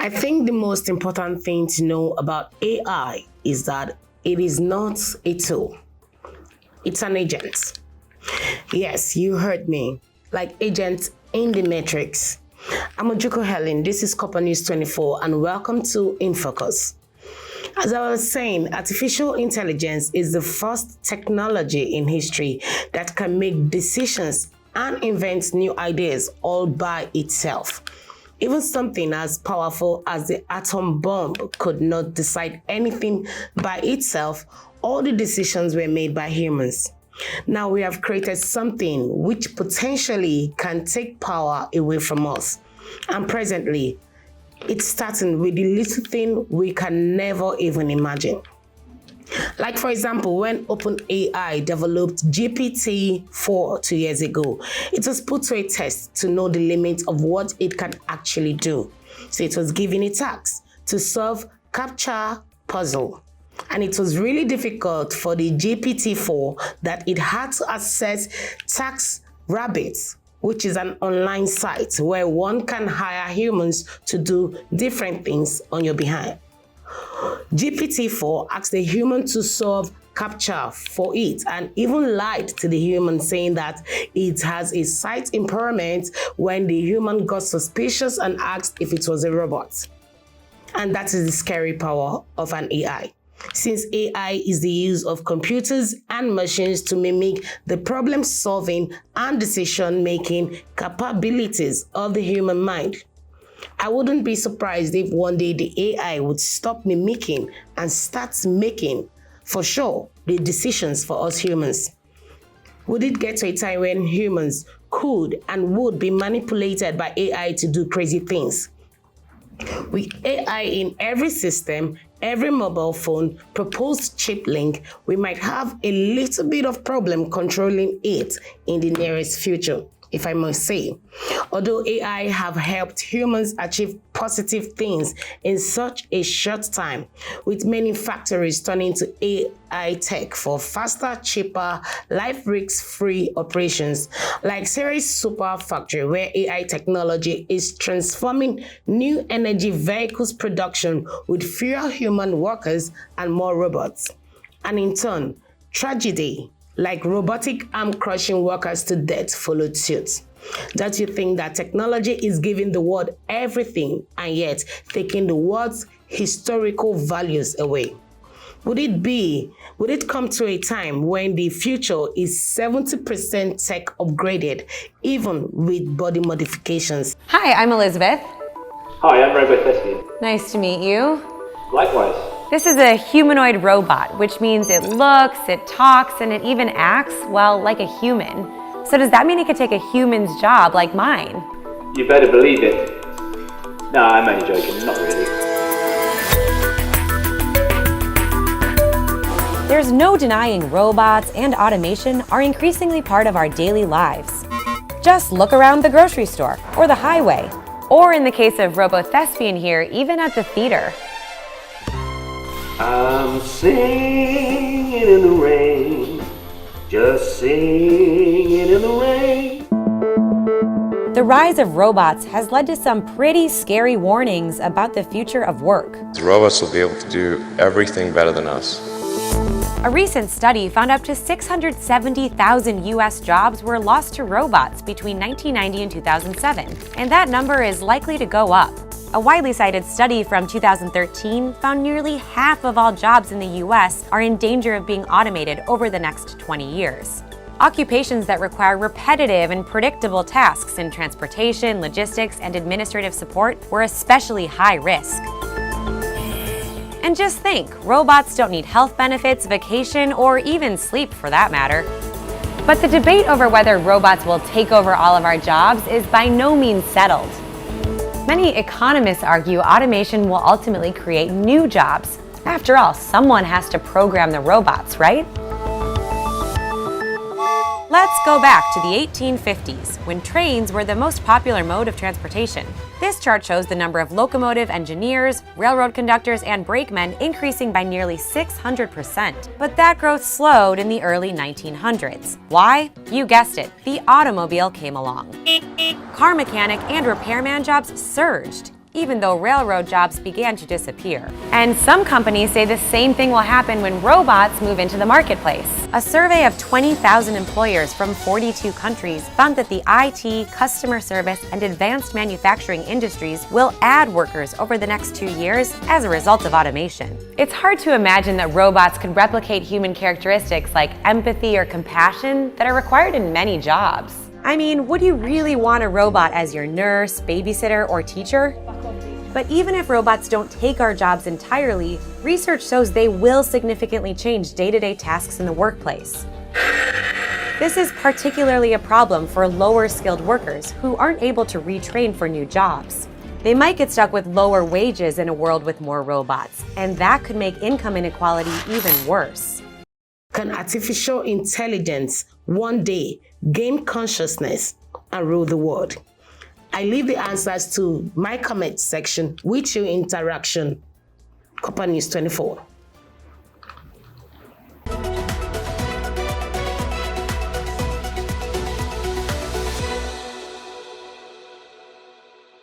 I think the most important thing to know about AI is that it is not a tool. It's an agent. Yes, you heard me. Like agent in the matrix. I'm Ojuko Helen. This is CorperNews24 and welcome to In Focus. As I was saying, artificial intelligence is the first technology in history that can make decisions and invent new ideas all by itself. Even something as powerful as the atom bomb could not decide anything by itself. All the decisions were made by humans. Now we have created something which potentially can take power away from us. And presently, it's starting with the little thing we can never even imagine. Like for example, when OpenAI developed GPT-4 2 years ago, it was put to a test to know the limits of what it can actually do. So it was given a task to solve CAPTCHA puzzle. And it was really difficult for the GPT-4 that it had to access TaskRabbit, which is an online site where one can hire humans to do different things on your behalf. GPT-4 asked the human to solve CAPTCHA for it and even lied to the human, saying that it has a sight impairment when the human got suspicious and asked if it was a robot. And that is the scary power of an AI. Since AI is the use of computers and machines to mimic the problem-solving and decision-making capabilities of the human mind. I wouldn't be surprised if one day the AI would stop mimicking and start making, for sure, the decisions for us humans. Would it get to a time when humans could and would be manipulated by AI to do crazy things? With AI in every system, every mobile phone, proposed chip link, we might have a little bit of problem controlling it in the nearest future, if I must say. Although AI have helped humans achieve positive things in such a short time, with many factories turning to AI tech for faster, cheaper, life risk-free operations, like Ceres Super Factory, where AI technology is transforming new energy vehicles production with fewer human workers and more robots. And in turn, tragedy like robotic arm crushing workers to death followed suit. Don't you think that technology is giving the world everything and yet taking the world's historical values away? Would it come to a time when the future is 70% tech upgraded, even with body modifications? Hi, I'm Elizabeth. Hi, I'm Robot Thespian. Nice to meet you. Likewise. This is a humanoid robot, which means it looks, it talks, and it even acts, well, like a human. So does that mean it could take a human's job like mine? You better believe it. No, I'm only joking, not really. There's no denying robots and automation are increasingly part of our daily lives. Just look around the grocery store or the highway, or in the case of Robot Thespian here, even at the theater. I'm singing in the rain, just singing in the rain. The rise of robots has led to some pretty scary warnings about the future of work. The robots will be able to do everything better than us. A recent study found up to 670,000 U.S. jobs were lost to robots between 1990 and 2007, and that number is likely to go up. A widely cited study from 2013 found nearly half of all jobs in the U.S. are in danger of being automated over the next 20 years. Occupations that require repetitive and predictable tasks in transportation, logistics, and administrative support were especially high risk. And just think, robots don't need health benefits, vacation, or even sleep for that matter. But the debate over whether robots will take over all of our jobs is by no means settled. Many economists argue automation will ultimately create new jobs. After all, someone has to program the robots, right? Let's go back to the 1850s, when trains were the most popular mode of transportation. This chart shows the number of locomotive engineers, railroad conductors, and brakemen increasing by nearly 600%. But that growth slowed in the early 1900s. Why? You guessed it, the automobile came along. Car mechanic and repairman jobs surged. even though railroad jobs began to disappear. And some companies say the same thing will happen when robots move into the marketplace. A survey of 20,000 employers from 42 countries found that the IT, customer service, and advanced manufacturing industries will add workers over the next 2 years as a result of automation. It's hard to imagine that robots could replicate human characteristics like empathy or compassion that are required in many jobs. I mean, would you really want a robot as your nurse, babysitter, or teacher? But even if robots don't take our jobs entirely, research shows they will significantly change day-to-day tasks in the workplace. This is particularly a problem for lower-skilled workers who aren't able to retrain for new jobs. They might get stuck with lower wages in a world with more robots, and that could make income inequality even worse. Can artificial intelligence one day gain consciousness and rule the world? I leave the answers to my comment section with your interaction. CorperNews24.